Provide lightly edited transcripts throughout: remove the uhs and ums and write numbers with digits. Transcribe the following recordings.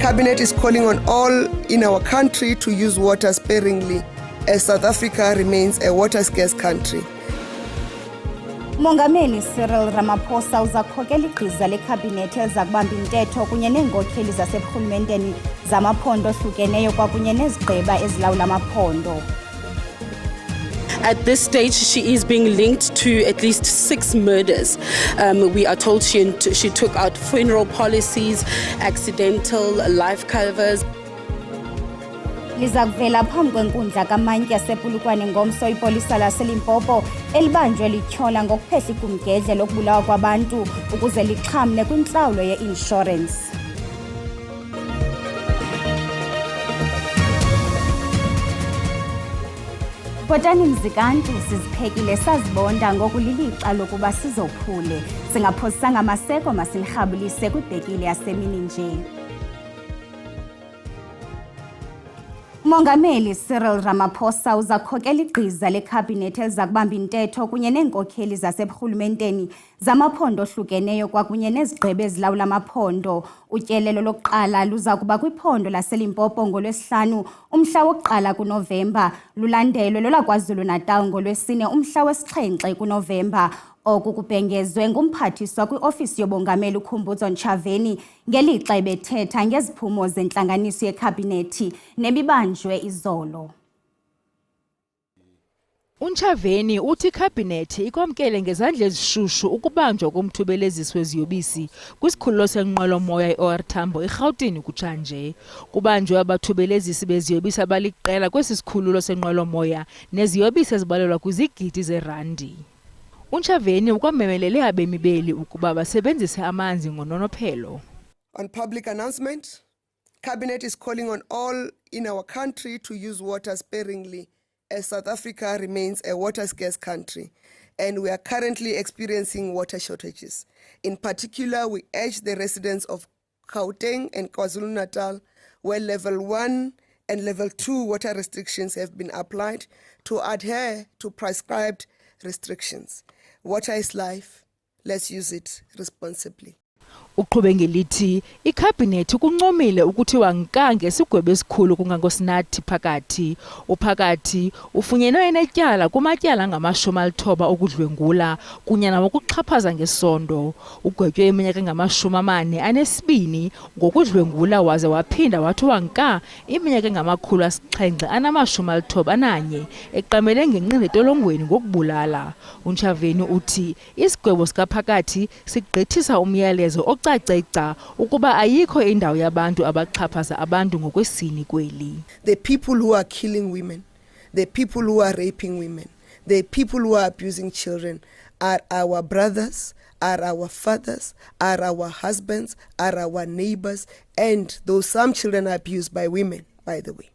Cabinet is calling on all in our country to use water sparingly, as South Africa remains a water-scarce country. Mongameli Cyril Ramaphosa uzakhokela igqiza lekhabhinethi ezakubamba intetho kunye neenkokheli zaseburhulumenteni zamaphondo ohlukeneyo kwakunye nezigqeba ezilawula amaphondo. At this stage, she is being linked to at least 6 murders. We are told she took out funeral policies, accidental life covers. Liza kuvela phambi kwenkundla kamantyi yasepulukwane ngomso ipolisa laseLimpopo elibanjwe lityhola ngokuphehla igumgedle lokubulawa kwabantu ukuze lixhamle kwintlawulo ye-insurance. Bhotani mzikantu siziphekile sazibonda ngoku lilixa lokuba sizophule. Singaphosanga maseko masinirhabulise kwibhekile yasemini nje. Mongameli Cyril Ramaphosa uzakhokela igqiza lekhabhinethi elizakubamba intetho kunye neenkokheli zaseburhulumenteni zamaphondo ohlukeneyo kwakunye nezigqeba ezilawula amaphondo. Utyelelo lokuqala luza kuba kwiphondo laseLimpopo ngolwesihlanu umhla wokuqala kuNovemba, lulandelwe lolwaKwaZulu-Natal ngolwesine umhla wesi-7 kuNovemba. Oku kubhengezwe ngumphathiswa kwiofisi yobongameli uKhumbudzo Ntshavheni ngelixa ebethetha ngeziphumo zentlanganiso yekhabhinethi nebibanjwe izolo. uNtshavheni uthi ikhabhinethi ikwamkele ngezandla ezishushu ukubanjwa komthubelezisi weziyobisi kwisikhululo senqwelomoya i-OR Tambo eRhawutini kutshanje. Kubanjwe abathubelezisi beziyobisi abaliqela kwesi sikhululo senqwelomoya neziyobisi ezibalelwa kwizigidi zerandi. uNtshavheni ukwamemelele abemi beli ukuba basebenzise amanzi ngononophelo. On public announcement, Cabinet is calling on all in our country to use water sparingly, as South Africa remains a water-scarce country, and we are currently experiencing water shortages. In particular, we urge the residents of Gauteng and KwaZulu-Natal, where level 1 and level 2 water restrictions have been applied, to adhere to prescribed restrictions. Water is life. Let's use it responsibly. Uqhube ngelithi ikhabhinethi kuncomile ukuthi wankange esigwebo esikhulu kungangosinathi phakathi. Uphakathi ufunyenwe enetyala kumatyala ngama-90 okudlwengula kunye nawokuxhaphaza ngesondo. Ugwetywe iminyaka engama-42 ngokudlwengula waze waphinda wathi wanka iminyaka engama-791 eqamele ngenqindi etolongweni ngokubulala. uNtshavheni uthi isigwebo sikaphakathi sigqithisa umyalezo ocaceca ukuba ayikho indawo yabantu abaxhaphaza abantu ngokwesini kweli. The people who are killing women, the people who are raping women, the people who are abusing children are our brothers, are our fathers, are our husbands, are our neighbors, and though some children are abused by women, by the way.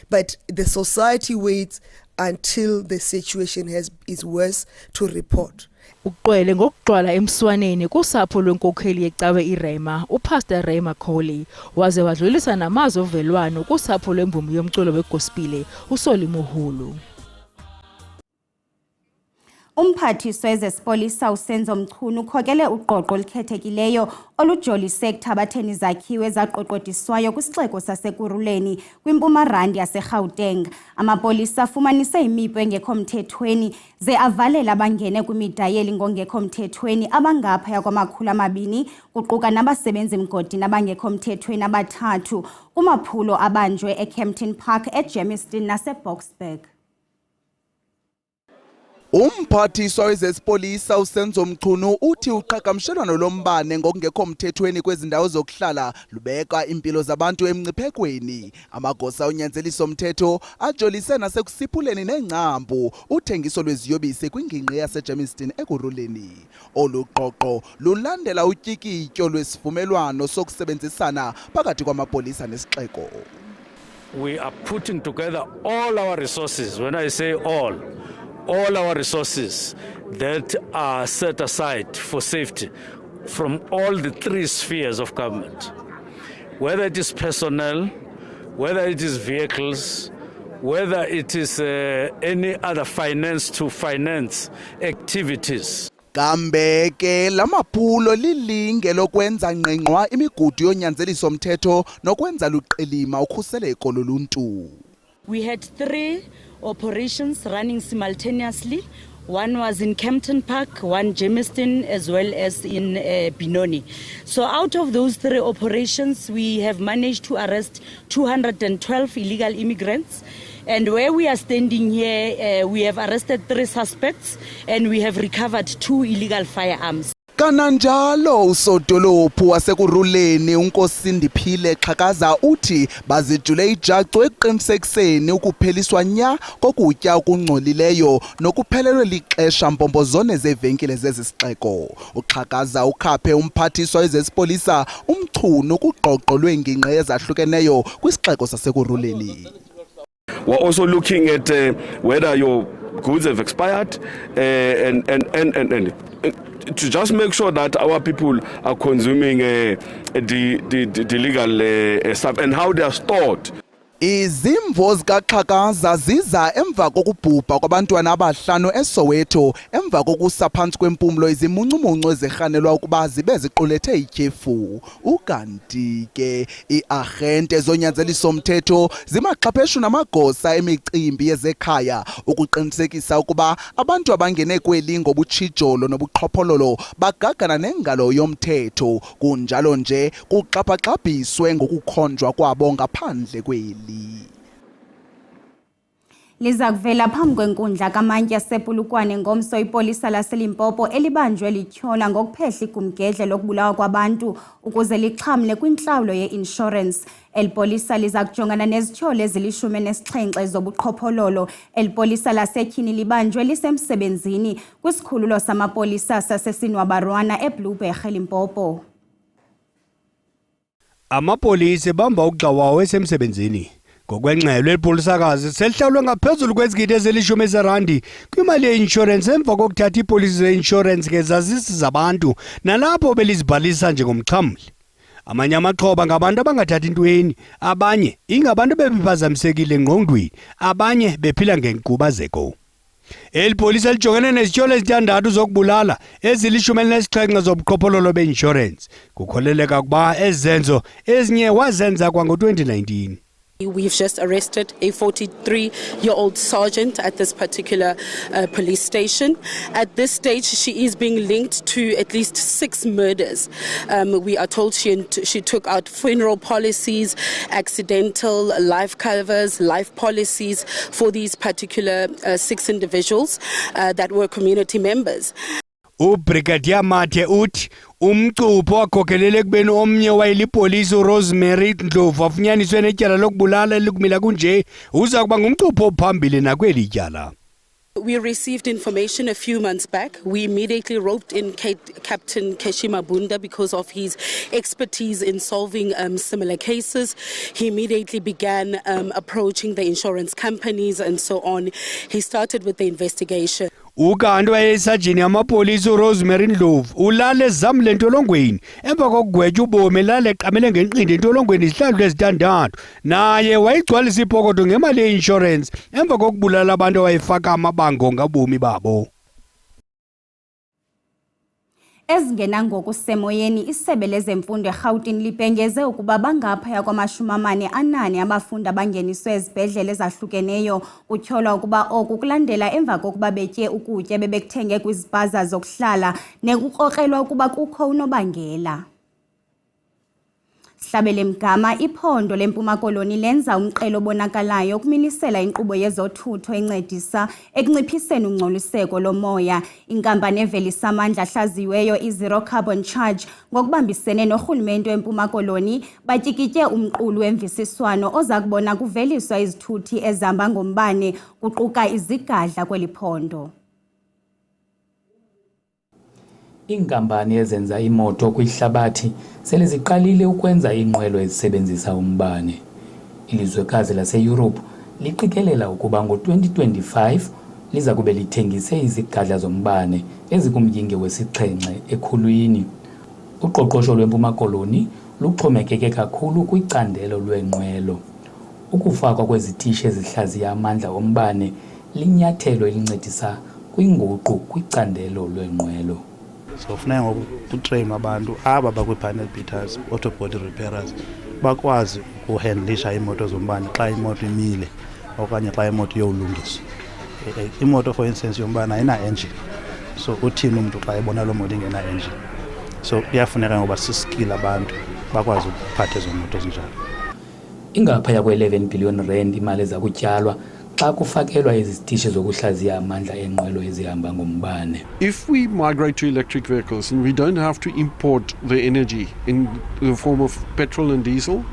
But the society waits until the situation is worse to report. Uqwele ngokugcwala emswaneni kusapho lwenkokheli yecawe iRema, uPastor Rema Kholi, waze wadlulisa namazwi ovelwano kusapho lwemvumi yomculo wegospile uSolimuhulu. Umphathiswa wezesipolisa uSenzo Mchunu ukhokele uqoqo olukhethekileyo olujolise ekuthabatheni izakhiwo ezaqoqodiswayo kwisixeko saseKuruleni kwiMpumarandi yaseGauteng. Amapolisa afumanise imipu engekho mthethweni ze avalela abangene kwimida yeli ngongekho mthethweni abangaphaya kwama200 kuquka nabasebenzi mgodini abangekho mthethweni abathathu kumaphulo abanjwe eCampton Park, eGermiston naseBoksburg. Umphathiswa wezesipolisa uSenzo Mchunu uthi uqhagamshelwano lombane ngokungekho mthethweni kwezindawo zokuhlala lubeka impilo zabantu emngciphekweni. Amagosa onyanzeliso mthetho ajolise nasekusiphuleni nengcambu uthengiso lweziyobisi kwingingqi yaseGermiston eKuruleni. Oluqoqo lulandela utyikityo lwesivumelwano sokusebenzisana phakathi kwamapolisa nesixeko. We are putting together all our resources. When I say all our resources that are set aside for safety from all the 3 spheres of government, whether it is personnel, whether it is vehicles, whether it is any other finance to finance activities. Kambe ke lamaphulo lilinge lokwenza ngqengqwa imigudu yonyanzeliso mthetho nokwenza luqilima ukhuseleko loluntu. We had 3 operations running simultaneously. One was in Kempton Park, one Jamestown, as well as in Benoni. So out of those 3 operations, we have managed to arrest 212 illegal immigrants. And where we are standing here, we have arrested 3 suspects and we have recovered 2 illegal firearms. Kananjalo usodolophu wasekuruleni uNkosindiphile Xhakaza uthi bazijule ijacu eqinisekiseni ukupheliswa nya kokutya okungcolileyo nokuphelelwe lixesha mpombozone zevenkile zezisixeko. uXhakaza ukhaphe umphathiswa wezesipolisa umchunu kuqoqo lweengingqi ezahlukeneyo kwisixeko sasekuruleni. We're also looking at whether your goods have expired and to just make sure that our people are consuming the legal stuff and how they are stored. Izimvo zikaXhakaza ziza emva kokubhubha kwabantwana abahlanu eSoweto emva kokusa phantsi kwempumlo izimuncumuncu ezirhanelwa ukuba zibe ziqulethe ityhefu. Ukanti ke iarhente zonyanzeliso mthetho zimaxhapheshu namagosa emicimbi yezekhaya ukuqinisekisa ukuba abantu abangene kweli ngobutshijolo nobuqhophololo bagagana nengalo yomthetho, kunjalo nje kuxhaphaxhabhiswe ngokukhonjwa kwabo ngaphandle kweli. Liza kuvela phambi kwenkundla kamantyi asepulukwane ngomso ipolisa laseLimpopo elibanjwe lityhola ngokuphehla igumgedle lokubulawa kwabantu ukuze lixhamle kwintlawulo ye-insurance. Elipolisa liza kujongana nezityholo ezili-17 zobuqhophololo. Elipolisa lasetyhini libanjwe lisemsebenzini kwisikhululo samapolisa sasesinwabarwana eBlueberg eLimpopo. Amapolisa bamba ukugxawawo esemsebenzini. Ngokwengxelo elipolisakazi sehlawulwe ngaphezulu kwezigidi ezilishumi zerandi kwimali ye-insurance emva kokuthatha ipolisi ze-insurance ngezazisi zabantu nalapho belizibhalisa njengomxhamli. Amanye amaxhoba ngabantu abangathathi ntweni, abanye ingabantu bebiphazamisekile engqondweni, abanye bephila ngenkubazeko. Elipolisa lijongene nezityholo ezintandathu zokubulala ezili-17 zobuqhophololo be-insurance. Kukholeleka ukuba ezenzo ezinye wazenza kwango-2019. We've just arrested a 43-year-old sergeant at this particular police station. At this stage, she is being linked to at least 6 murders. We are told she took out funeral policies, accidental life covers, life policies for these particular 6 individuals that were community members. Ubrigadier Mathe uthi umcupho wakhokelele ekubeni omnye wayelipolisi uRosemary Ndlovu afunyaniswe netyala lokubulala elikumila kunje uza kuba ngumcupho ophambili nakweli tyala. We received information a few months back. We immediately roped in Captain Keshima Bunda because of his expertise in solving similar cases. He immediately began approaching the insurance companies and so on. He started with the investigation. Ukanti wayesajini amapolisa uRosemary Ndlovu ulale zamle entolongweni emva kokugwetya ubomi lale qamele ngenqindi entolongweni izihlandlo ezintandathu naye wayigcwalisa ipokoto ngemali ye-insurance emva kokubulala abantu awayefaka amabango ngabomi babo. Ezingena ngokusemoyeni isebe lezemfundo eGauteng libhengeze ukuba bangaphaya kwama-40 abafundi abangeniswe ezibhedlele ezahlukeneyo kutyholwa ukuba oku kulandela emva kokuba betye ukutya bebekuthenge kwizipaza zokuhlala nekukrokrelwa ukuba kukho unobangela. Sihlabele Mgama, iphondo leMpuma Koloni lenza umqelo obonakalayo ukumilisela inkqubo yezothutho encedisa ekunciphiseni ungcoliseko lomoya. Inkampani evelisa amandla ahlaziyiweyo i-Zero Carbon Charge ngokubambisene norhulumente weMpuma Koloni batyikitye umqulu wemvisiswano oza kubona kuveliswa izithuthi ezihamba ngombane kuquka izigadla kweli phondo. Iinkampani ezenza imoto kwihlabathi sele ziqalile ukwenza iinqwelo ezisebenzisa umbane. Ilizwekazi laseYurophu liqikelela ukuba ngo-2025 liza kube lithengise izigadla zombane ezikumyinge wesi-7 ekhulwini. Uqoqosho lweMpuma Koloni luxhomekeke kakhulu kwicandelo lweenqwelo. Ukufakwa kwezitishi ezihlaziya amandla ombane linyathelo elincedisa kwinguqu kwicandelo lweenqwelo. So kufuneka ngoku kutrainwe abantu aba bakwi-panel beaters, auto body repairers, bakwazi ukuhandlisha imoto zombane xa imoto imile okanye xa imoto iyolungiswa. Imoto for instance yombane ayina-engine, so uthini umntu xa ebona loo moto ingena-engine? So kuyafuneka ngoba siskill abantu bakwazi ukuphatha ezo moto zinjalo. Ingaphaya kwe-11 billion rand imali eza kutyalwa xa kufakelwa izitishi zokuhlaziya amandla eenqwelo ezihamba ngombane. If we migrate to electric vehicles and we don't have to import the energy in the form of petrol and diesel,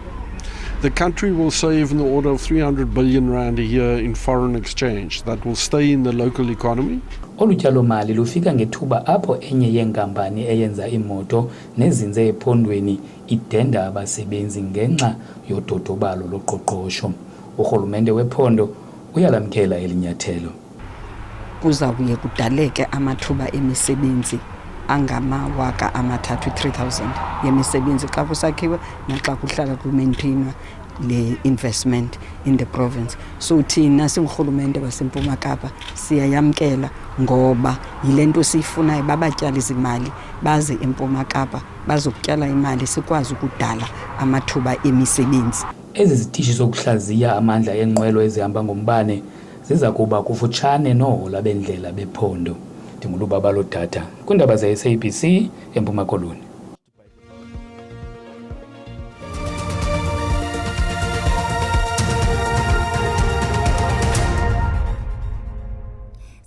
the country will save in the order of 300 billion rand a year in foreign exchange that will stay in the local economy. Olu tyalo-mali lufika ngethuba apho enye yeenkampani eyenza iimoto nezinze ephondweni idenda abasebenzi ngenxa yododobalo loqoqosho. Urhulumente wephondo uyalamkela elinyathelo. Kuzawuye kudaleke amathuba emisebenzi angama-3,000 3,000 yemisebenzi xa kusakhiwe naxa kuhlala kumaintainwa le investment in the province. So thina singurhulumente waseMpuma Kapa siyayamkela ngoba yile nto siyifunayo, babatyali zimali baze eMpuma Kapa bazokutyala imali sikwazi ukudala amathuba emisebenzi. Ezi zitishi zokuhlaziya amandla eenqwelo ezihamba ngombane ziza kuba kufutshane noohola bendlela bephondo. Ndingulubaba lodata kwiindaba ze-SABC eMpuma Koloni.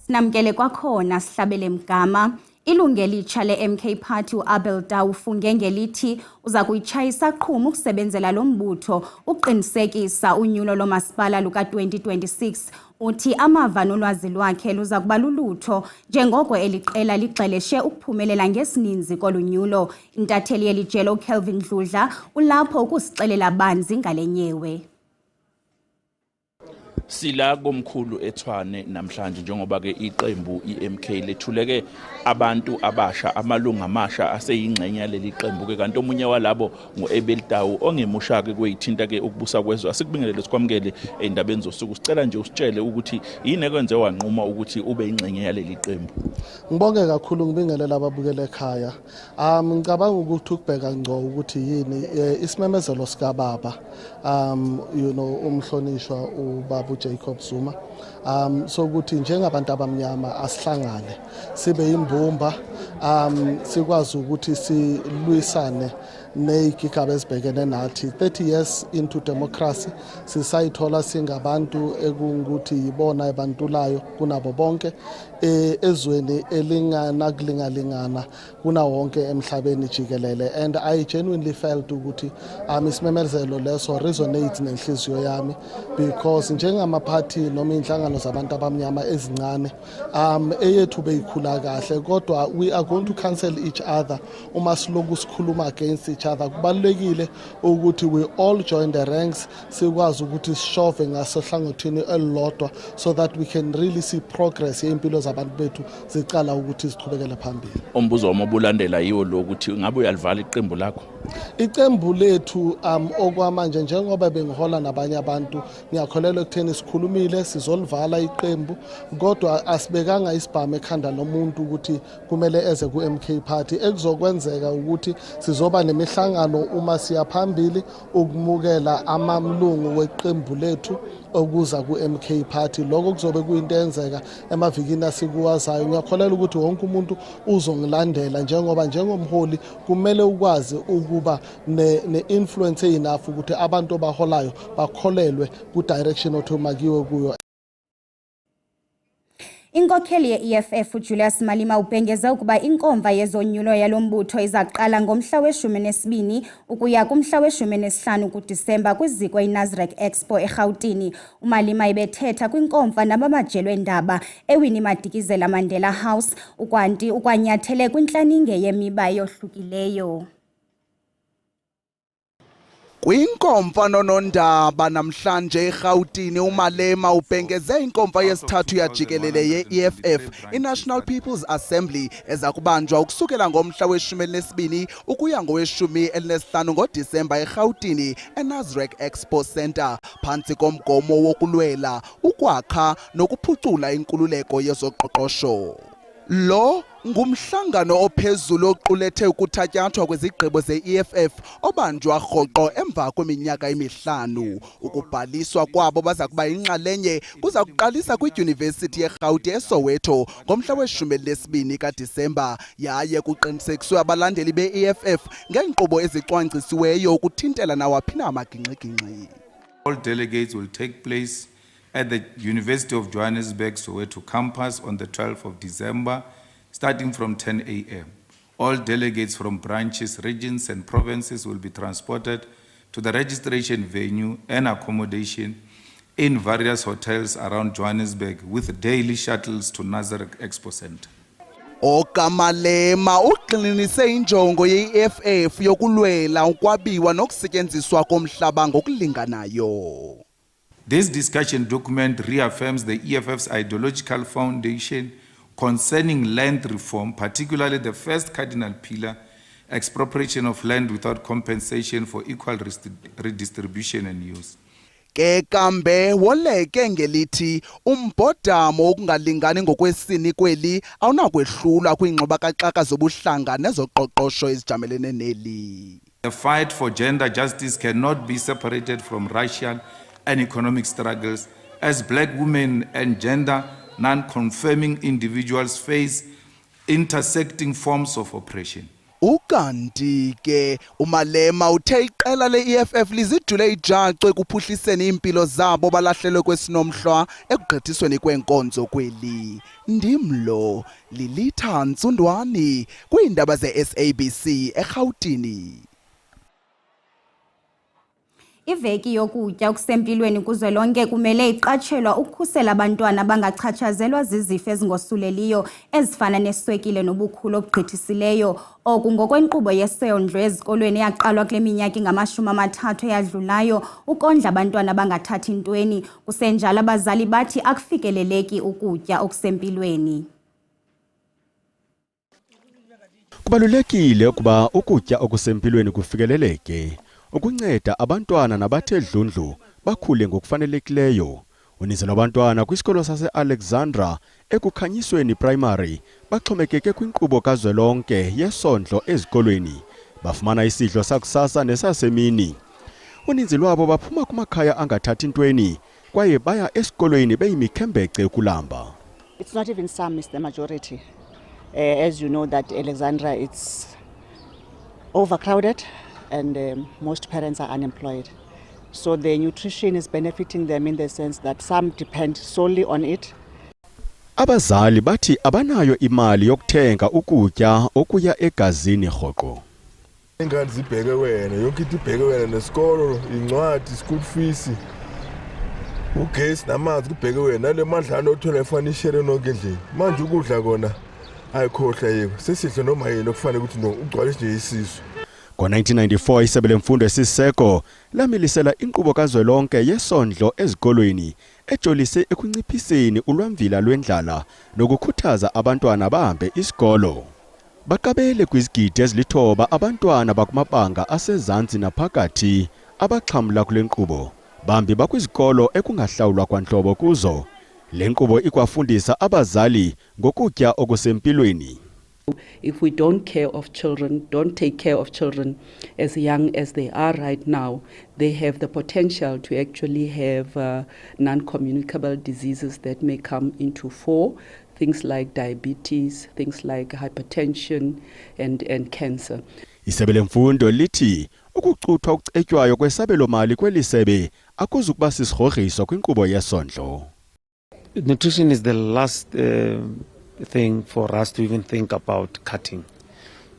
Sinamkele kwakhona sihlabele mgama. Ilungu elitsha le-MK Party uAbel Tau ufunge ngelithi uza kuyitshayisa qhumu ukusebenzela lo mbutho uqinisekisa unyulo lomasipala luka-2026. Uthi amava nolwazi lwakhe luza kuba lulutho njengoko eliqela lixeleshe ukuphumelela ngesininzi kolunyulo. Intatheli yelijelo uKelvin Dludla ulapho ukusixelela banzi ngale nyewe. Sila komkhulu eTshwane namhlanje njengoba ke iqembu iMK lethuleke abantu abasha amalunga amasha aseyingxenye leli qembu ke kanti omunye walabo nguAbel Tau ongemusha ke kweyithinta ke ukubusa kwezwe. Asikubingelele sikwamukele endabeni zosuku. Sicela nje usitshele ukuthi yini ekwenze wanquma ukuthi ube ingxenye yaleli qembu. Ngibonge kakhulu ngibingelela ababukele ekhaya. Ngicabanga ukuthi ukubheka ngco ukuthi yini isimemezelo sika baba umhlonishwa ubaba Jacob Zuma so ukuthi njengabantu abamnyama asihlangane sibe imbumba sikwazi ukuthi silwisane nezigigaba ezibhekene nathi. 30 years into democracy sisayithola singabantu ekungukuthi yibona ebantulayo kunabo bonke ezweni elinganakulingana kuna wonke emhlabeni jikelele. And I genuinely felt ukuthi isimemezelo leso resonate nenhliziyo yami because njengamaphathi noma inhlangano zabantu abamnyama ezincane eyethu beyikhula kahle kodwa we are going to cancel each other uma siloku sikhuluma against each other. Kubalulekile ukuthi we all join the ranks sikwazi ukuthi sishove ngasohlangothini elilodwa so that we can really see progress yempilo zabantu bethu zicala ukuthi ziqhubekele phambili. Umbuzo wami obulandela yiwo lo ukuthi ngabe uyalivala iqembu lakho? Iqembu lethu okwamanje njengoba bengihola nabanye abantu ngiyakholelwa ekutheni sikhulumile sizolivala iqembu kodwa asibekanga isibhamu ekhanda lomuntu ukuthi kumele eze ku-MK Party. Ekuzokwenzeka ukuthi sizoba nemihlangano uma siya phambili ukumukela amamlungu weqembu lethu okuza ku-MK Party. Lokho kuzobe kuyinto enzeka emavikini asikuwazayo. Ngiyakholelwa ukuthi wonke umuntu uzongilandela njengoba njengomholi kumele ukwazi ukuba ne-influence enough ukuthi abantu abaholayo bakholelwe ku-direction othomakiwe kuyo. Inkokheli ye-EFF uJulius Malema ubhengeze ukuba inkomva yezonyulo yalombutho izaqala ngomhla we-12 ukuya kumhla we-15 kuDisemba kwiziko iNasrec Expo eRhawutini. uMalema ebethetha kwinkomva nabamajelo endaba eWinnie Madikizela Mandela House ukwanti ukwanyathele kwintlaninge yemiba eyohlukileyo. Kwinkomfa nonondaba namhlanje eGauteng uMalema ubhengeze inkomfa yesithathu yajikelele ye-EFF iNational People's Assembly eza kubanjwa ukusukela ngomhla we-12 ukuya ngowe-15 ngoDisemba eGauteng eNasrec Expo Centre phantsi komgomo wokulwela ukwakha nokuphucula inkululeko yezoqoqosho. Lo ngumhlangano ophezulu oqulethe ukuthatyathwa kwezigqibo ze-EFF obanjwa rhoqo emva kweminyaka emihlanu. Ukubhaliswa kwabo baza kuba inxalenye kuza kuqalisa kwidyunivesithi yeRhawutini eSoweto ngomhla we-12 kaDisemba yaye kuqinisekiswe abalandeli be-EFF ngeenkqubo ezicwangcisiweyo ukuthintela nawaphi na amagingxi-gingxi. All delegates will take place at the University of Johannesburg Soweto campus on the 12th of December, starting from 10 a.m. All delegates from branches, regions and provinces will be transported to the registration venue and accommodation in various hotels around Johannesburg with daily shuttles to Nasrec Expo Centre. Malema uqinise injongo ye-EFF yokulwela ukwabiwa nokusetyenziswa komhlaba ngokulinganayo. This discussion document reaffirms the EFF's ideological foundation concerning land reform, particularly the first cardinal pillar, expropriation of land without compensation for equal redistribution and use. Ke kambe woleke ngelithi umbhodamo okungalingani ngokwesini kweli awunakwehlulwa kwiingxubakaxaka zobuhlanga nezoqoqosho ezijamelene neli. The fight for gender justice cannot be separated from racial and economic struggles as black women and gender non-conforming individuals face intersecting forms of oppression. Ukanti ke uMalema uthe iqela le-EFF lizidule ijacu ekuphuhliseni impilo zabo balahlelwe kwesinomhlwa ekugqithisweni kwenkonzo kweli. Ndimlo Lilitha Ntsundwani kwiindaba ze-SABC eGauteng. Iveki yokutya okusempilweni kuzwelonke kumele iqatshelwa ukukhusela abantwana bangachatshazelwa zizifo ezingosuleliyo ezifana neswekile nobukhulu obugqithisileyo. Oku ngokwenkqubo yesondlo ezikolweni eyaqalwa kule minyaka ingama-30 eyadlulayo ukondla abantwana bangathathi ntweni. Kusenjalo abazali bathi akufikeleleki ukutya okusempilweni. Kubalulekile ukuba ukutya okusempilweni kufikeleleke. Ukunceda abantwana nabathe dlundlu bakhule ngokufanelekileyo. Uninzi lwabantwana kwisikolo sase-Alexandra ekukhanyisweni primary baxhomekeke kwinkqubo kazwelonke yesondlo ezikolweni. Bafumana isidlo sakusasa nesasemini. Uninzi lwabo baphuma kumakhaya angathathi ntweni kwaye baya esikolweni beyimikhembece kulamba. It's not even some, it's the majority. As you know that Alexandra it's overcrowded. And most parents are unemployed. So the nutrition is benefiting them in the sense that some depend solely on it. Abazali bathi abanayo imali yokuthenga ukutya okuya egazini rhoqo. Ingane zibheke wena, yonke into ibheke wena nesikolo, incwadi, school fees, ugesi namanzi kubheke wena, nale madlana othola efanishere nonke endlini. Manje ukudla kona ayikhohla yiko. Sesihle noma yini okufanele ukuthi ugcwalise nje isisu. Ngo-1994 isebe lemfundo esiseko lamilisela inkqubo kazwelonke yesondlo ezikolweni ejolise ekunciphiseni ulwamvila lwendlala nokukhuthaza abantwana bahambe isikolo. Baqabele kwizigidi ezili-9 abantwana bakumabanga asezantsi naphakathi abaxhamla kule nkqubo bambi bakwizikolo ekungahlawulwa kwanhlobo kuzo. Le nkqubo ikwafundisa abazali ngokutya okusempilweni. If we don't take care of children as young as they are right now, they have the potential to actually have non-communicable diseases that may come into fore, things like diabetes, things like hypertension and cancer. Isebe lemfundo lithi ukucuthwa okucetywayo kwesabelo mali kweli sebe akuzukuba sisigrogriso kwinkqubo yesondlo. Nutrition is the last thing for us to even think about cutting,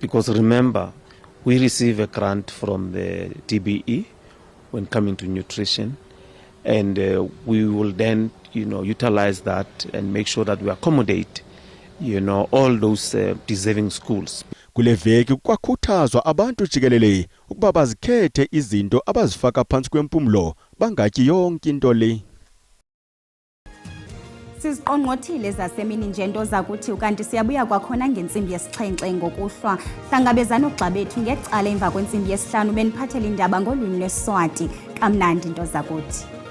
because remember we receive a grant from the DBE when coming to nutrition, and we will then utilize that and make sure that we accommodate all those deserving schools. Kule veki kwakhuthazwa abantu jikelele ukuba bazikhethe izinto abazifaka phansi kwempumlo bangatyi yonke into le. Siziqongqothile zasemini nje nto zakuthi ukanti siyabuya kwakhona ngentsimbi yesixhenxe ngokuhlwa. Hlangabezana ugxa bethu ngecala emva kwentsimbi yesihlanu beniphathela indaba ngolwimi lweSwati. Kamnandi nto zakuthi.